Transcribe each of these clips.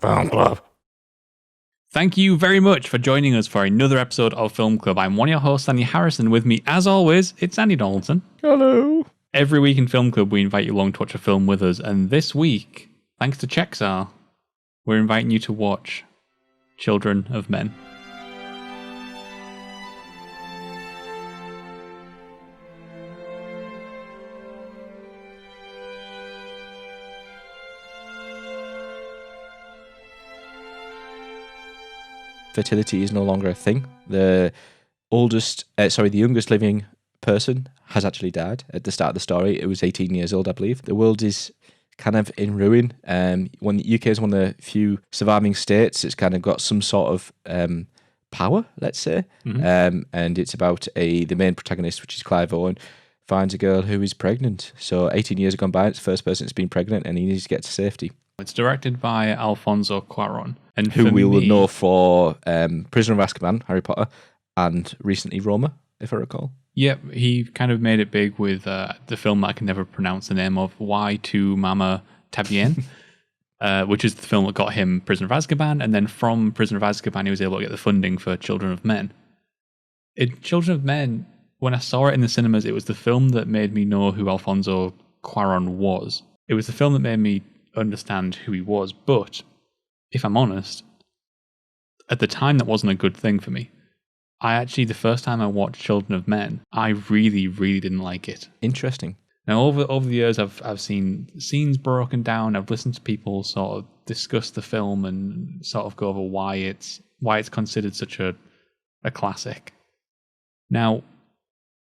Film Club. Thank you very much for joining us for another episode of Film Club. I'm one of your hosts, Andy Harrison. With me, as always, it's Andy Donaldson. Hello. Every week in Film Club, we invite you along to watch a film with us. And this week, thanks to Chexar, we're inviting you to watch Children of Men. Fertility is no longer a thing. The youngest living person has actually died at the start of the story. It was 18 years old, I believe. The world is kind of in ruin. When the UK is one of the few surviving states, it's kind of got some sort of power, let's say. Mm-hmm. And it's about the main protagonist, which is Clive Owen, finds a girl who is pregnant. So 18 years have gone by. It's the first person that's been pregnant, and he needs to get to safety. It's directed by Alfonso Cuaron. And who we will know for Prisoner of Azkaban, Harry Potter, and recently Roma, if I recall. Yep, he kind of made it big with the film that I can never pronounce the name of, Y2 Mama Tabien, which is the film that got him Prisoner of Azkaban, and then from Prisoner of Azkaban he was able to get the funding for Children of Men. Children of Men, when I saw it in the cinemas, it was the film that made me know who Alfonso Cuaron was. It was the film that made me understand who he was, but if I'm honest, at the time that wasn't a good thing for me. The first time I watched Children of Men, I really, really didn't like it. Interesting. Now, over the years, I've seen scenes broken down. I've listened to people sort of discuss the film and sort of go over why it's considered such a classic. Now,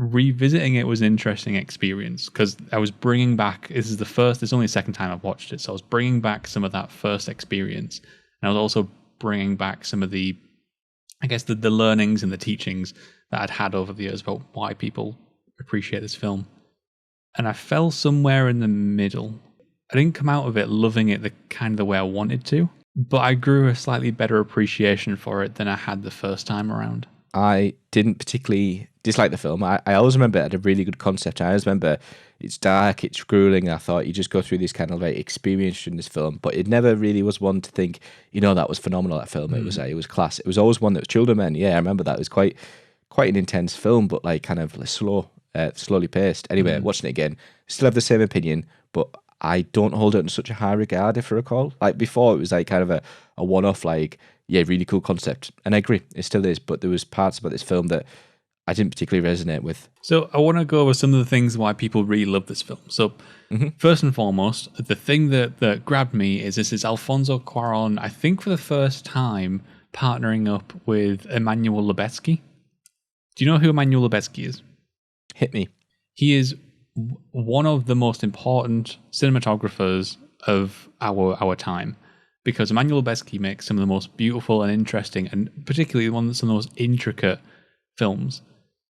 revisiting it was an interesting experience because I was bringing back, this is only the second time I've watched it, so I was bringing back some of that first experience, and I was also bringing back some of the learnings and the teachings that I'd had over the years about why people appreciate this film. And I fell somewhere in the middle. I didn't come out of it loving it the way I wanted to, but I grew a slightly better appreciation for it than I had the first time around. I didn't particularly dislike the film. I always remember it had a really good concept. I always remember it's dark, it's grueling. I thought you just go through this kind of like experience in this film, but it never really was one to think, that was phenomenal, that film. It was class. It was always one that was Children of Men. Yeah, I remember that. It was quite an intense film, but like kind of slowly paced. Anyway, watching it again, still have the same opinion, but I don't hold it in such a high regard, if I recall. Like before, it was like kind of a one-off, like, yeah, really cool concept. And I agree, it still is, but there was parts about this film that I didn't particularly resonate with. So I want to go over some of the things why people really love this film. So first and foremost, the thing that grabbed me is this is Alfonso Cuaron, I think for the first time, partnering up with Emmanuel Lubezki. Do you know who Emmanuel Lubezki is? Hit me. He is one of the most important cinematographers of our time, because Emmanuel Lubezki makes some of the most beautiful and interesting, and particularly the one that's some of the most intricate films.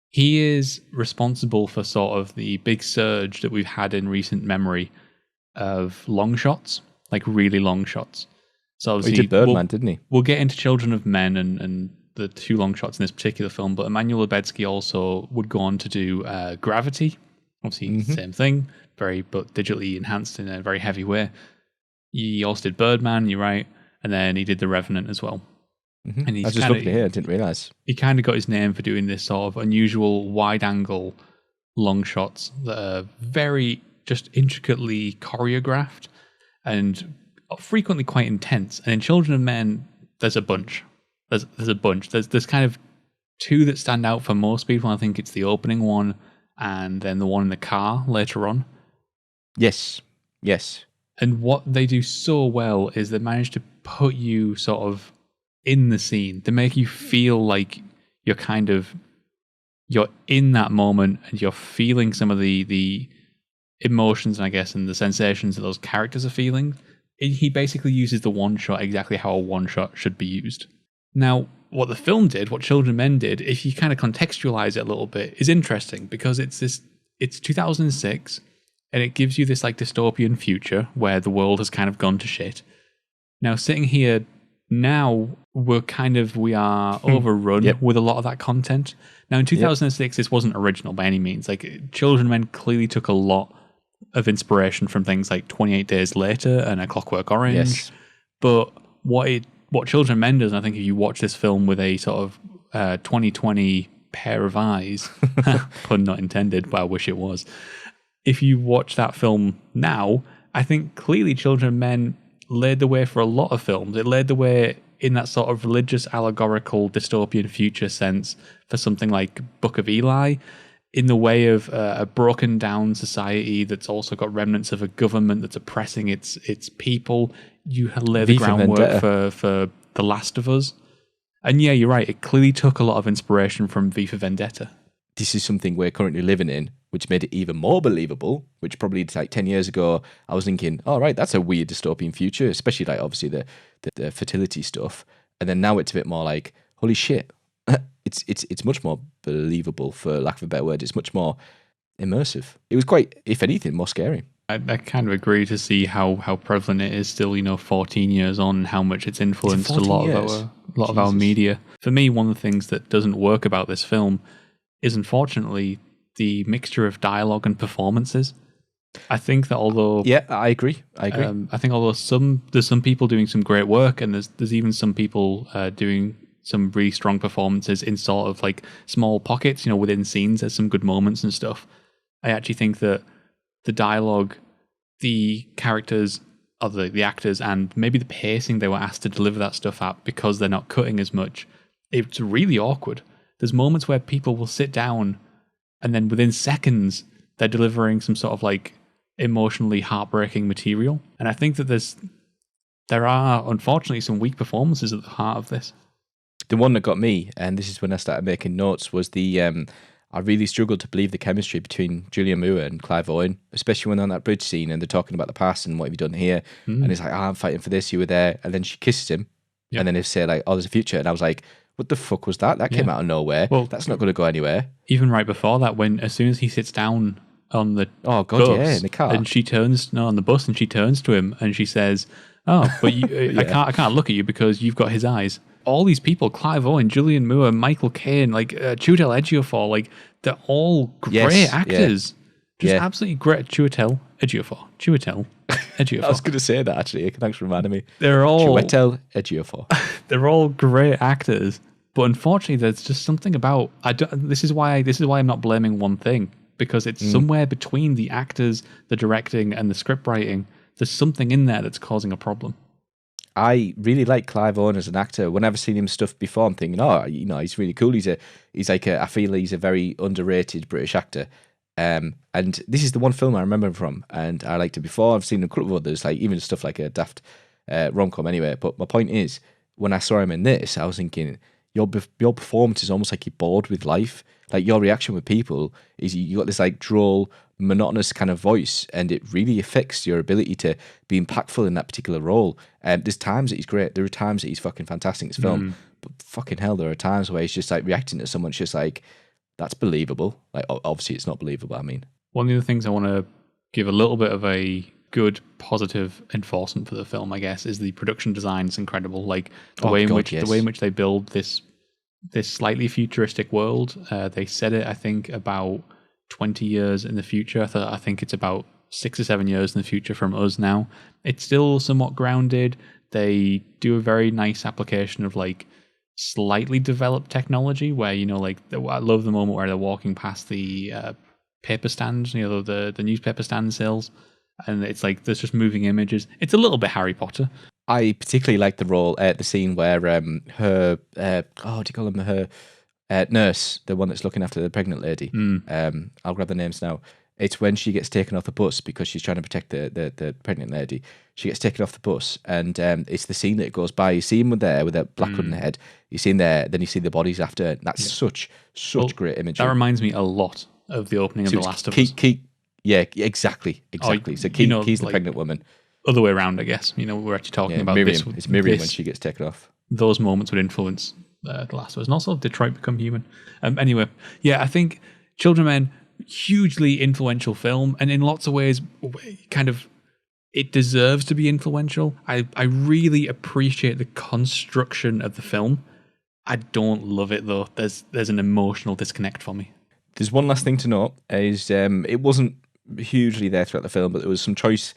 He is responsible for sort of the big surge that we've had in recent memory of long shots, like really long shots. So obviously, he did Birdman, didn't he? We'll get into Children of Men and the two long shots in this particular film, but Emmanuel Lubezki also would go on to do Gravity. Obviously, same thing, but digitally enhanced in a very heavy way. He also did Birdman, you're right, and then he did The Revenant as well. And I was just looking here, I didn't realise. He kind of got his name for doing this sort of unusual wide-angle long shots that are very just intricately choreographed and frequently quite intense. And in Children of Men, there's a bunch. There's a bunch. There's kind of two that stand out for most people. I think it's the opening one and then the one in the car later on. Yes. And what they do so well is they manage to put you sort of in the scene. They make you feel like you're in that moment and you're feeling some of the emotions, I guess, and the sensations that those characters are feeling. He basically uses the one shot exactly how a one shot should be used. Now, what the film did, what Children of Men did, if you kind of contextualize it a little bit, is interesting because it's 2006 and it gives you this like dystopian future where the world has kind of gone to shit. Now, sitting here now, we are overrun with a lot of that content. Now, in 2006, this wasn't original by any means. Like, Children of Men clearly took a lot of inspiration from things like 28 Days Later and A Clockwork Orange. Yes. But what Children of Men does, and I think if you watch this film with a sort of 2020 pair of eyes, pun not intended, but I wish it was. If you watch that film now, I think clearly Children of Men laid the way for a lot of films. It laid the way in that sort of religious, allegorical, dystopian future sense for something like Book of Eli, in the way of a broken down society that's also got remnants of a government that's oppressing its people. You lay the groundwork for The Last of Us. And yeah, you're right. It clearly took a lot of inspiration from V for Vendetta. This is something we're currently living in, which made it even more believable, which probably like 10 years ago, I was thinking, oh, right, that's a weird dystopian future, especially like obviously the fertility stuff. And then now it's a bit more like, holy shit, it's much more believable, for lack of a better word. It's much more immersive. It was quite, if anything, more scary. I kind of agree to see how prevalent it is still, 14 years on, how much it's influenced a lot of our media. For me, one of the things that doesn't work about this film is unfortunately the mixture of dialogue and performances. I think that although I agree. I think although there's some people doing some great work, and there's even some people doing some really strong performances in sort of like small pockets, within scenes. There's some good moments and stuff. I actually think that the dialogue, the characters, or the actors, and maybe the pacing they were asked to deliver that stuff at, because they're not cutting as much, it's really awkward. There's moments where people will sit down and then within seconds they're delivering some sort of like emotionally heartbreaking material. And I think that there are unfortunately some weak performances at the heart of this. The one that got me, and this is when I started making notes, was I really struggled to believe the chemistry between Julianne Moore and Clive Owen, especially when they're on that bridge scene and they're talking about the past and what have you done here. And it's like, I'm fighting for this, you were there. And then she kisses him. Yep. And then they say like, oh, there's a future. And I was like, what the fuck was that? That came out of nowhere. Well, that's not going to go anywhere. Even right before that, as soon as he sits down on the bus, in the car, and she turns on the bus, and she turns to him and she says, "Oh, but you, I can't look at you because you've got his eyes." All these people, Clive Owen, Julianne Moore, Michael Caine, like Chiwetel Ejiofor, like they're all great actors. Just absolutely great. Chiwetel Ejiofor. I was going to say that actually. Thanks for reminding me. They're all Chiwetel Ejiofor. They're all great actors, but unfortunately, there's just something about. This is why I'm not blaming one thing, because it's somewhere between the actors, the directing, and the script writing. There's something in there that's causing a problem. I really like Clive Owen as an actor. Whenever I've seen him stuff before, I'm thinking, he's really cool. I feel he's a very underrated British actor. And this is the one film I remember him from, and I liked it before. I've seen a couple of others, like even stuff like a daft rom-com anyway. But my point is, when I saw him in this, I was thinking, your performance is almost like you're bored with life. Like your reaction with people is you got this like droll, monotonous kind of voice, and it really affects your ability to be impactful in that particular role. There's times that he's great. There are times that he's fucking fantastic in this film. But fucking hell, there are times where he's just like reacting to someone. It's just like, that's believable. Like obviously it's not believable. I mean, one of the things I want to give a little bit of a good positive enforcement for the film, I guess, is the production design is incredible. Like the way in which they build this slightly futuristic world. They said it, I think, about 20 years in the future. I think it's about 6 or 7 years in the future from us now. It's still somewhat grounded. They do a very nice application of like slightly developed technology where, I love the moment where they're walking past the paper stands, the newspaper stand sales, and it's like there's just moving images. It's a little bit Harry Potter. I particularly like the scene where her what do you call them, her nurse, the one that's looking after the pregnant lady. I'll grab the names now. It's when she gets taken off the bus because she's trying to protect the pregnant lady. She gets taken off the bus, and it's the scene that goes by. You see him there with a black hood on the head. You see him there, then you see the bodies after. That's such great imagery. That reminds me a lot of the opening of The Last of Us. Yeah, exactly. So Key's the pregnant woman. Other way around, I guess. We're actually talking about Miriam. It's Miriam when she gets taken off. Those moments would influence The Last of Us, and also Detroit Become Human. Anyway, I think Children of Men, hugely influential film, and in lots of ways, kind of, it deserves to be influential. I really appreciate the construction of the film. I don't love it though. There's an emotional disconnect for me. There's one last thing to note is it wasn't hugely there throughout the film, but there was some choice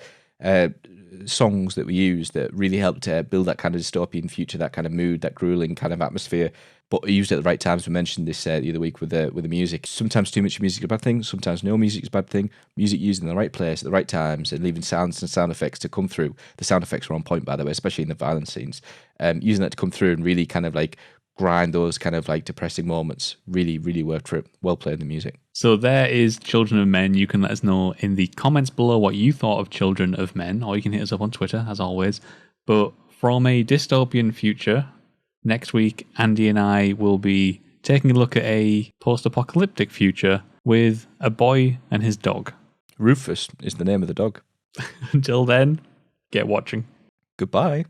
songs that we used that really helped build that kind of dystopian future, that kind of mood, that grueling kind of atmosphere, but used at the right times. We mentioned this the other week with the music. Sometimes too much music is a bad thing, sometimes no music is a bad thing. Music used in the right place at the right times and leaving sounds and sound effects to come through. The sound effects were on point, by the way, especially in the violent scenes. Using that to come through and really kind of like grind those kind of like depressing moments really, really worked for it. Well played, the music. So there is Children of Men. You can let us know in the comments below what you thought of Children of Men, or you can hit us up on Twitter, as always. But from a dystopian future, next week, Andy and I will be taking a look at a post-apocalyptic future with a boy and his dog. Rufus is the name of the dog. Until then, get watching. Goodbye.